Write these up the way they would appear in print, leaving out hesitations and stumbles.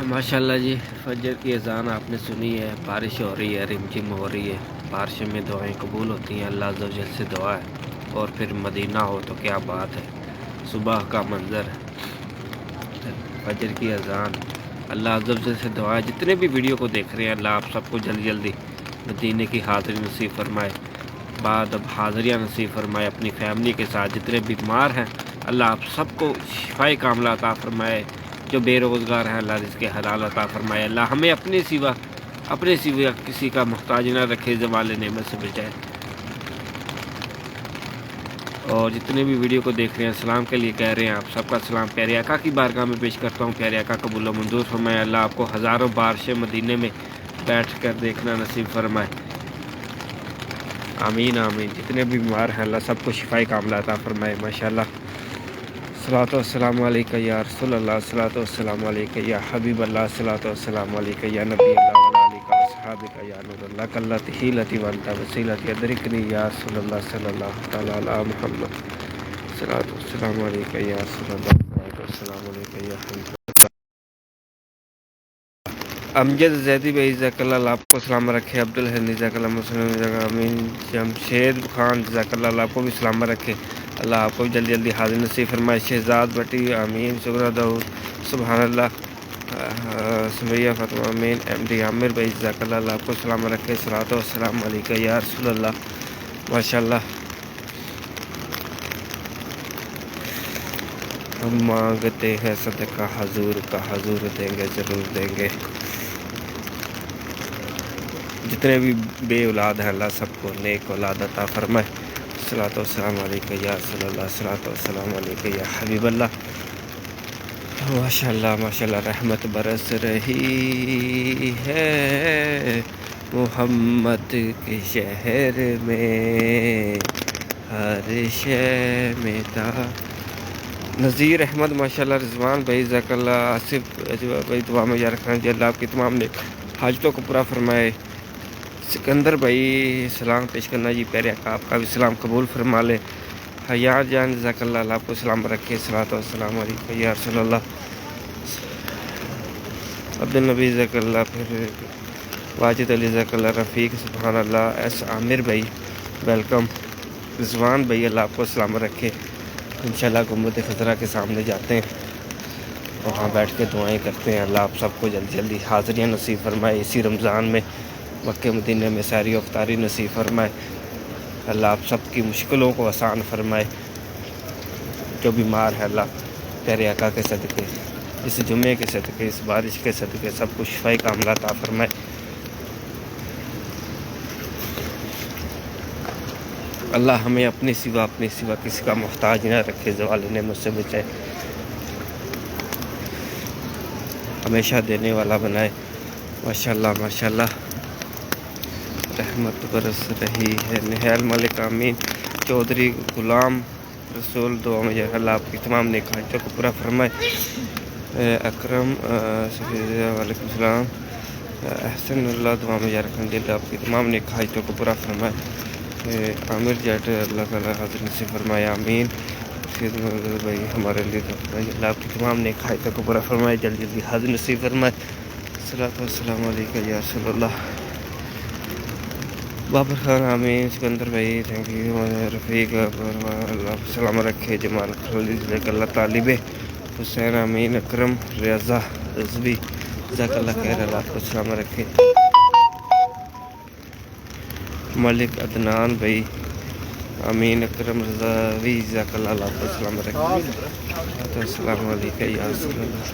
माशाल्लाह जी, फजर की अज़ान आपने सुनी है। बारिश हो रही है, रिमझिम हो रही है। बारिश में दुआएं कबूल होती हैं, अल्लाह अज़्ज़ व जल से दुआ है। और फिर मदीना हो तो क्या बात है, सुबह का मंज़र, फजर की अज़ान, अल्लाह अज़्ज़ व जल से दुआ है। जितने भी वीडियो को देख रहे हैं, अल्लाह आप सबको जल्दी जल्दी मदीने की हाज़िरी नसीब फरमाए, बाद अब हाज़िरियाँ नसीब फरमाए अपनी फैमिली के साथ। जितने बीमार हैं, अल्लाह आप सबको शिफाए कामला अता फरमाए। जो बेरोज़गार हैं, अल्लाह रिज़्क़ हलाल अता फरमाए। अल्लाह हमें अपने सिवा किसी का मोहताज ना रखे, ज़वाल नेमत से बचाए। और जितने भी वीडियो को देख रहे हैं, सलाम के लिए कह रहे हैं, आप सबका सलाम प्यारे आका की बारगाह में पेश करता हूँ। प्यारे आका कबूल व मंजूर फरमाए। अल्लाह आपको हज़ारों बारिशें मदीने में बैठ कर देखना नसीब फरमाए। आमीन आमीन। जितने भी बीमार हैं, अल्लाह सबको शिफाए कामला अता फरमाए। माशाल्लाह सलात वस्सलाम अलैका या रसूल अल्लाह, सलात वस्सलाम अलैका या हबीब अल्लाह, सलात वस्सलाम अलैका या नबी अल्लाह व अलैका अस्हाबिका या नूर अल्लाह कल्लत हिलती वंता वसीलती अदरिकनी या रसूल अल्लाह सल्लल्लाहु तआला अला मुहम्मद, सलात वस्सलाम अलैका या रसूल अल्लाह, सलात वस्सलाम अलैका या हबीब अमजद जैदी भाई जज़ाकल्लाह, आपको सलाम रखे। अब्दुल हनी जज़ाकल्लाह, मुस्लिम अमीन जमशेद खान जज़ाकल्लाह, आपको भी सलाम रखे। अल्लाह आपको भी जल्दी जल्दी हाजिर नसीब फरमाए। शहजाद भट्टी आमीन, शुक्र दाऊद सुभान अल्लाह, सुमैया फातिमा आमीन, एमडी आमिर भाई जज़ाकल्लाह, अल्लाह आपको सलाम रखे। सलात व सलाम अलैका या रसूल अल्लाह, माशाअल्लाह। हम मांगते हैं सदका हजूर का, हजूर देंगे ज़रूर देंगे। जितने भी बे औलाद हैं अल्लाह सबको नेक औलाद अता फरमाए। सलात वस्सलाम अलैका या रसूलल्लाह, सलात वस्सलाम अलैका या हबीबल्लाह। माशाअल्लाह माशाअल्लाह, रहमत बरस रही है मोहम्मद के शहर में, हर शय में था। नज़ीर अहमद माशाअल्लाह, रिजवान भाई जज़ाकल्लाह, आसिफ भाई दुआ में यार खान जी, अल्लाह आपकी तमाम ने हाजतों को पूरा फरमाए। सिकंदर भाई सलाम पेश करना जी, प्यारे आका आपका भी सलाम कबूल फरमा ले। हयार जान जज़ाकल्लाह, अल्लाह आपको सलाम रखे। सलात व सलाम अलैका या रसूलल्लाह। अब्दुल नबी जज़ाकल्लाह, फिर वाजिद अली जज़ाकल्लाह, रफ़ीक सुभान अल्लाह, एस आमिर भाई वेलकम। रिजवान भाई अल्लाह आपको सलाम रखे। इंशाल्लाह गुंबद खज़रा के सामने जाते हैं, वहाँ बैठ के दुआएं करते हैं। अल्लाह आप सबको जल्दी जल्दी हाज़िरियाँ नसीब फरमाए। इसी रमज़ान में मक्के मदीने में सारी अफ्तारी नसीब फरमाए। अल्लाह आप सब की मुश्किलों को आसान फरमाए। जो बीमार है अल्लाह प्यारे आका के सदक़े, इस जुम्मे के सदक़े, इस बारिश के सदक़े सबको शिफ़ाए कामिला अता फरमाए। अल्लाह हमें अपने सिवा किसी का मोहताज न रखे, ज़वाल नेमत से बचाए, हमेशा देने वाला बनाए। माशाअल्लाह माशाअल्लाह, रहमत बरस रही है। निहाल मलिक आमीन, चौधरी गुलाम रसूल दुआ में अल्लाह आपकी तमाम नेक हाजतों को पूरा फरमाए। अकरम वालेकुम सलाम, अहसन अल्लाह दुआ में रखन दिल आपकी तमाम नेक हाजतों को पूरा फरमाए। आमिर जट अल्लाह ताला हाजिर नसीब फरमाए आमीन। फिर भाई हमारे लिए अल्लाह आपकी तमाम नेक हाजतों को पूरा फरमाए, जल्दी जल्दी हाजिर नसीब फरमाए। सलात व सलाम अलैका या रसूलल्लाह। बाबर खान आमीन, सिकंदर भाई थैंक यू, रफ़ीक अल्लाह सलाम रखे। जमाल खलील अल्लाह तालिब हुसैन आमीन, अकरम रियाजा रज़वी जज़ाकल्लाह खैर, अल्लाह आपको सलाम रखे। मलिक अदनान भाई आमीन, अकरम रज़ावी जज़ाकल्लाह, अल्लाह आपको सलाम रखे। अस्सलामु अलैका या रसूलल्लाह,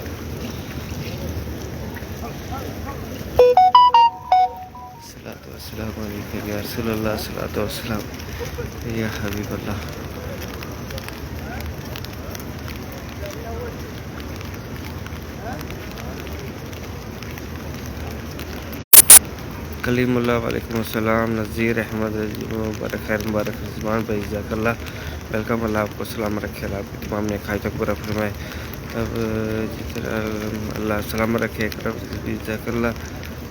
सलात वस्सलाम अलैका या रसूलल्लाह, सलात वस्सलाम या हबीबल्लाह। कलीमुल्लाह वालेकुम अस्सलाम। नज़ीर अहमद मुबारक खैर मुबारक, रिजवान भाई जज़ाकल्लाह वेलकम, अल्लाह आपको सलाम रखे, अल्लाह आपकी तमाम नेक हाजतों को पूरा फरमाए। अब अल्लाह सलाम रखे। अकरम जज़ाकल्लाह,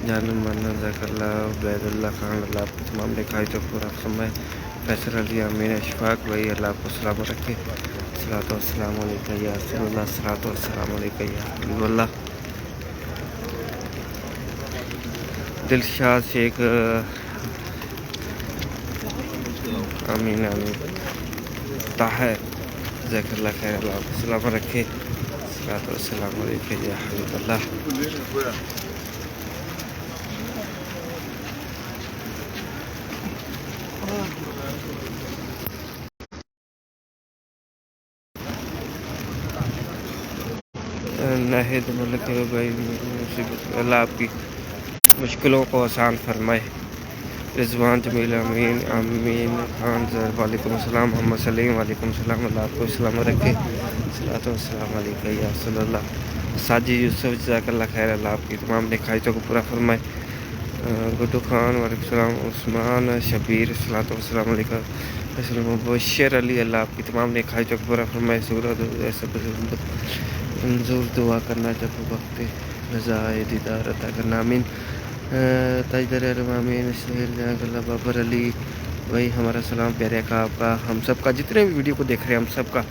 जान माना जज़ाकल्लाह, उबैदुल्लाह खान अल्लाह आपकी तमाम नेक हाजतों को पूरा फरमाए। फैसल अली आमीन, अशफाक भाई अल्लाह आपको सलाम रखे। सलात व सलाम अलैका या रसूलल्लाह, सलात व सलाम अलैका या हबीबल्लाह। दिलशाद शेख आमीन आमीन, ताहिर जज़ाकल्लाह खैर, अल्लाह आपको सलाम रखे। सलात व सलाम अलैका या हबीबल्लाह। नाहिद मलिक भाई, अल्लाह आपकी मुश्किलों को आसान फरमाए। रिजवान जमील आमीन, आमीन खान वालेकुम अस्सलाम, मोहम्मद सलीम वालेकुम सलाम, अल्लाह आपको सलाम रखे। सलात व सलाम अलैका या रसूलल्लाह। साजिद यूसुफ जज़ाकल्लाह खैर, अल्लाह आपकी तमाम नेक हाजतों को पूरा फरमाए। गुड्डू खान वालेकुम सलाम, उस्मान शबीर सलात व सलाम अलैका مبشر علی، اللہ آپ کی تمام نیک خواہشوں کو پورا فرمائے. منظور دعا کرنا جب وقت رضا دیدار عطا کرنا. آمین. تاجدار عالم آمین. سہیل جنگ اللہ بابر علی بھائی ہمارا سلام پیارے کا آپ کا ہم سب کا جتنے بھی ویڈیو کو دیکھ رہے ہیں ہم سب کا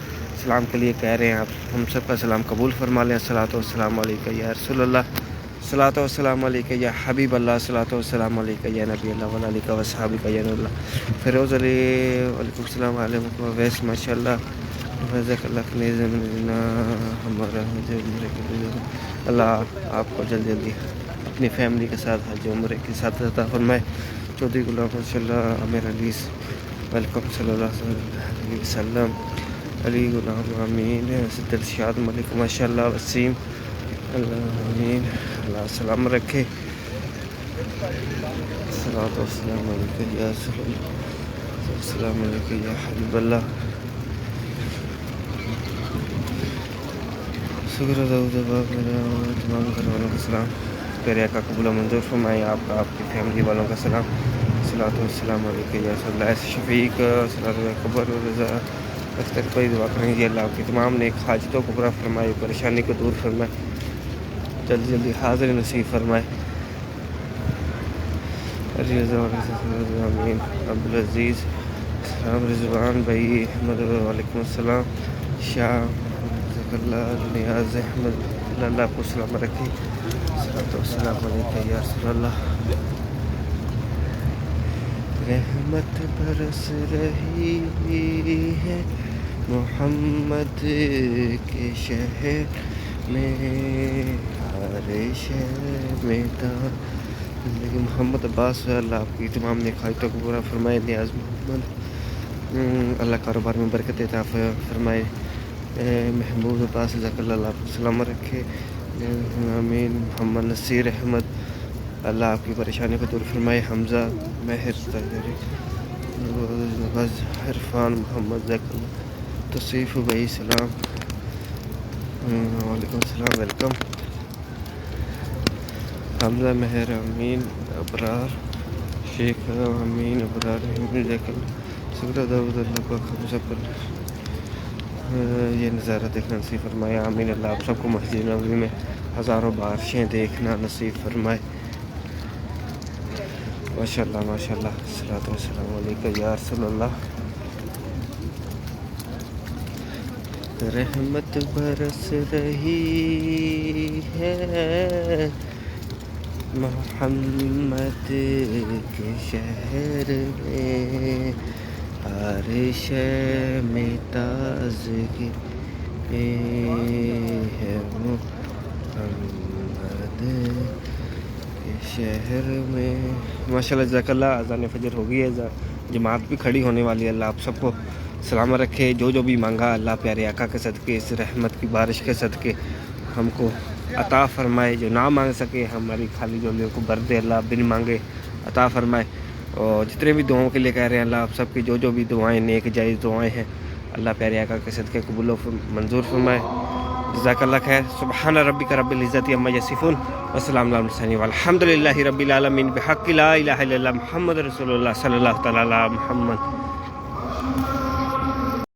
سلام کے لیے کہہ رہے ہیں. آپ ہم سب کا سلام قبول فرما لیں. الصلاۃ والسلام علیکہ یا رسول اللہ، الصلاۃ والسلام علیکہ یا حبیب اللہ، الصلاۃ والسلام علیکہ یا نبی اللہ وعلی آلہ وصحبہ یا نور اللہ. فیروز علی وعلیکم السلام علیکم ویس ماشاء اللہ. جزاک اللہ خیر. ہمارا اللہ آپ کو جلدی جلدی اپنی فیملی کے ساتھ حج عمرے کے ساتھ عطا فرمائے. چودھری غلام ماشاء اللہ عامر علی ویلکم صلی اللہ علیہ وسلم. علی غلام آمین. صد ارشاد ملک ماشاء اللہ وسیم اللہ آمین. اللہ سلام رکھے. الصلاۃ والسلام علیکہ یا رسول اللہ، السلام علیکم یا حبیب اللہ. شکر تمام گھر والوں کا سلام پیارے آقا قبول و منظور فرمائے. آپ کا آپ کی فیملی والوں کا سلام. الصلاۃ والسلام علیکم یا رسول اللہ. شفیق صلاۃ قبر رضا اختر کوئی دعا کریں گے. اللہ آپ کی تمام نیک حاجتوں کو پورا فرمائے، پریشانی کو دور فرمائے، جلدی جلدی حاضر نصیب فرمائے. آمین. عبدالعزیز السلام. رضوان بھائی احمد وعلیکم السلام. شاہ اللہ نیاز احمد اللہ آپ کو سلام رکھے. الصلاۃ والسلام علیکہ یا رسول اللہ. رحمت برس رہی ہے محمد کے شہر میں، ہر شہر میں زندگی. محمد عباس اللہ آپ کی تمام نیک خواہشوں کو پورا فرمائے. نیاز محمد اللہ کاروبار میں برکت عطا فرمائے. محمود عباس جزاک اللہ آپ کو سلام رکھے. آمین. محمد نصیر احمد اللہ آپ کی پریشانی کو دور فرمائے. حمزہ مہر عرفان محمد جزاک اللہ. توصیف بھائی سلام. وعلیکم السلام ویلکم. حمزہ مہر امین ابرار شیخ امین ابرار جزاک اللہ. شکر داود اللہ کو حمزہ پر یہ نظارہ دیکھنا نصیب فرمائے. آمین. اللہ آپ سب کو مسجد نبوی میں ہزاروں بارشیں دیکھنا نصیب فرمائے. ماشاء اللہ ماشاء اللہ. الصلاۃ والسلام علیکہ یا رسول اللہ. رحمت برس رہی ہے محمد کے شہر میں، ہر شے میں تازگی ہے محمد کے شہر میں. ماشاء اللہ جزاک اللہ. اذان فجر ہو گئی ہے، جماعت بھی کھڑی ہونے والی ہے. اللہ آپ سب کو سلامت رکھے. جو بھی مانگا اللہ پیارے آقا کے صدقے اس رحمت کی بارش کے صدقے ہم کو عطا فرمائے. جو نہ مانگ سکے ہماری خالی جھولیوں کو بھر دے. اللہ بن مانگے عطا فرمائے. اور جتنے بھی دعاؤں کے لیے کہہ رہے ہیں اللہ آپ سب کی جو بھی دعائیں نیک جائز دعائیں ہیں اللہ پیارے آقا کے صدقے قبول و منظور فرمائے. جزاک اللہ خیر. سبحان ربک رب العزت عما یصفون وسلام علی المرسلین والحمد للہ رب العالمین بحق لا الہ الا اللہ محمد رسول اللہ صلی اللہ تعالی علی محمد.